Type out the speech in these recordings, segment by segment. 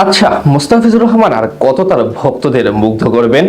আচ্ছা, মুস্তাফিজুর রহমান আর কত তার ভক্তদের মুগ্ধ করবেন?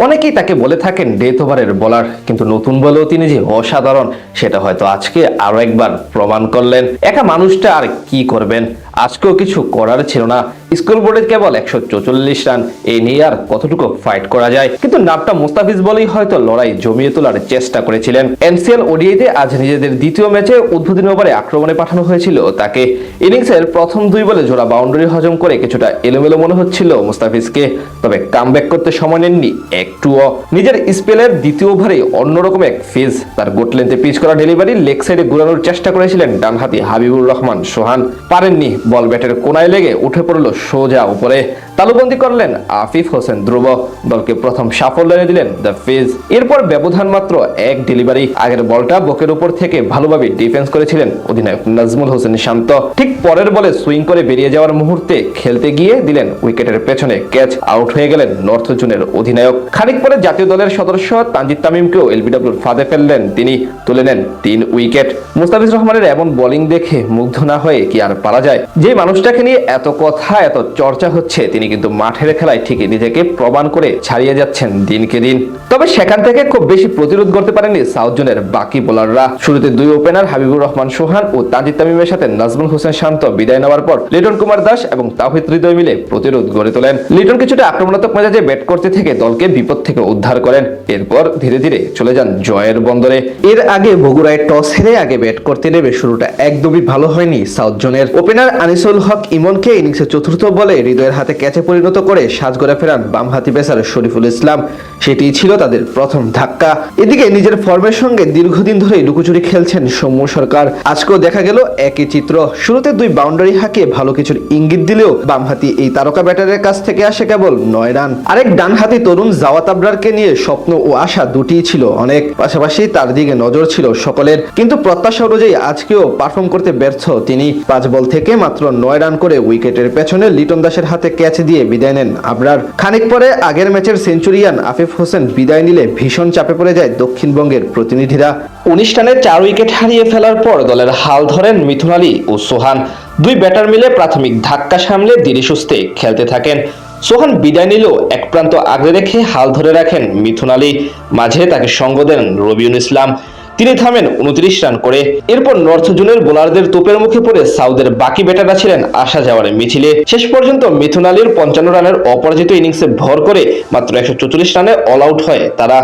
অনেকেই তাকে বলে থাকেন ডেথ ওভারের বোলার, কিন্তু নতুন বলেও তিনি যে অসাধারণ সেটা হয়তো আজকে আরো একবার প্রমাণ করলেন। একা মানুষটা আর কি করবেন, আজকেও কিছু করার ছিল না। স্কোর বোর্ডে কেবল 144 রান, এই নিয়ে আর কতটুকু ফাইট করা যায়? কিন্তু নামটা মুস্তাফিজ বলেই হয়তো লড়াই জমিয়ে তোলার চেষ্টা করেছিলেন। এনসিএল ওডিআইতে আজ নিজেদের দ্বিতীয় ম্যাচে উদ্বোধনী ওভারে আক্রমণে পাঠানো হয়েছিল তাকে। ইনিংসের প্রথম 2 বলে জোড়া বাউন্ডারি হজম করে কিছুটা এলোমেলো মনে হচ্ছিল মুস্তাফিজকে, তবে কামব্যাক করতে সময় নেননি একটুও। নিজের স্পেলের দ্বিতীয় ওভারে অন্যরকম এক ফেজ, তার গোট লেন্থে পিচ করা ডেলিভারি লেগ সাইডে ঘুরানোর চেষ্টা করেছিলেন ডানহাতি হাবিবুর রহমান সোহান, পারেননি। বল ব্যাটের কোনায় লেগে উঠে পড়ল সোজা উপরে, তালুবন্দি করলেন আফিফ হোসেন ধ্রুব, দলকে প্রথম সাফল্য এনে দিলেন দ্য ফেজ। এরপর ব্যবধান মাত্র এক ডেলিভারি, আগের বলটা বকের উপর থেকে ভালোভাবে ডিফেন্স করেছিলেন অধিনায়ক নাজমুল হোসেন শান্ত। ঠিক পরের বলে সুইং করে বেরিয়ে যাওয়ার মুহূর্তে খেলতে গিয়ে দিলেন উইকেটের পেছনে ক্যাচ, আউট হয়ে গেলেন নর্থ জোনের অধিনায়ক। খানিক পরে জাতীয় দলের সদস্য তানজিদ তামিমকেও এলবিডব্লিউর ফাঁদে ফেললেন তিনি, তুলে নেন 3 উইকেট। মুস্তাফিজুর রহমানের এমন বোলিং দেখে মুগ্ধ না হয়ে কি আর পারা যায়? যে মানুষটাকে নিয়ে এত কথা এত চর্চা হচ্ছে, তিনি কিন্তু মাঠের খেলায় ঠিকই নিজেকে প্রমাণ করে ছাড়িয়ে যাচ্ছেন দিনকে দিন। তবে সেখান থেকে খুব বেশি প্রতিরোধ করতে পারেননি সাউথ জোনের বাকি বোলাররা। শুরুতে 2 ওপেনার হাবিবুর রহমান সোহান ও তানজিদ তামিমের সাথে নাজমুল হোসেন শান্ত বিদায় নেওয়ার পর লিটন কুমার দাস এবং তাওহিদ হৃদয় মিলে প্রতিরোধ গড়ে তোলেন। লিটন কিছুটা আক্রমণাত্মক মেজাজে ব্যাট করতে থেকে দলকে বিপদ থেকে উদ্ধার করেন, এরপর ধীরে ধীরে চলে যান জয়ের বন্দরে। এর আগে বগুড়ায় টস হেরে আগে ব্যাট করতে নেমে শুরুটা একদমই ভালো হয়নি সাউথ জোনের। ওপেনার আনিসুল হক ইমনকে ইনিংসের চতুর্থ বলে হৃদয়ের হাতে ক্যাচে পরিণত করে সাজগড়া ফেরান বামহাতি পেসার শরীফুল ইসলাম, সেটি ছিল তাদের প্রথম ধাক্কা। এদিকে নিজের ফর্মের সঙ্গে দীর্ঘদিন ধরে লুকোচুরি খেলছেন সৌম্য সরকার, আজকেও দেখা গেল একই চিত্র। শুরুতে 2 বাউন্ডারি হাঁকিয়ে ভালো কিছুর ইঙ্গিত দিলেও বামহাতি এই তারকা ব্যাটারের কাছ থেকে আসে কেবল 9 রান। আরেক ডানহাতি তরুণ জাওয়াত আবরারকে নিয়ে স্বপ্ন ও আশা দুটিই ছিল অনেক, পাশাপাশি তার দিকে নজর ছিল সকলের, কিন্তু প্রত্যাশা অনুযায়ী আজকেও পারফর্ম করতে ব্যর্থ তিনি। 5 বল থেকে মাত্র 9 রান করে উইকেটের পেছনে লিটন দাসের হাতে ক্যাচ দিয়ে বিদায় নেন আবরার। খানিক পরে আগের ম্যাচের সেঞ্চুরিয়ান আফিফ হোসেন বিদায় নিলে ভীষণ চাপে পড়ে যায় দক্ষিণবঙ্গের প্রতিনিধিরা। 19 রানে 4 উইকেট হারিয়ে ফেলার পর দলের হাল ধরেন মিথুন আলী ও সোহান। 2 ব্যাটার মিলে প্রাথমিক ধাক্কা সামলে ধীরে সুস্থে খেলতে থাকেন। সোহান বিদায় নিলেও এক প্রান্ত আগলে রেখে হাল ধরে রাখেন মিথুন আলী, মাঝে তাকে সঙ্গ দেন রবিউল ইসলাম, তিনি থামেন 29 রান করে। এরপর নর্থ জোনের বোলারদের তোপের মুখে পড়ে সাউথের বাকি ব্যাটাররা ছিলেন আসা যাওয়ার মিছিলে। শেষ পর্যন্ত মিথুন আলীর 55 রানের অপরাজিত ইনিংসে ভর করে মাত্র 144 রানে অল আউট হয় তারা।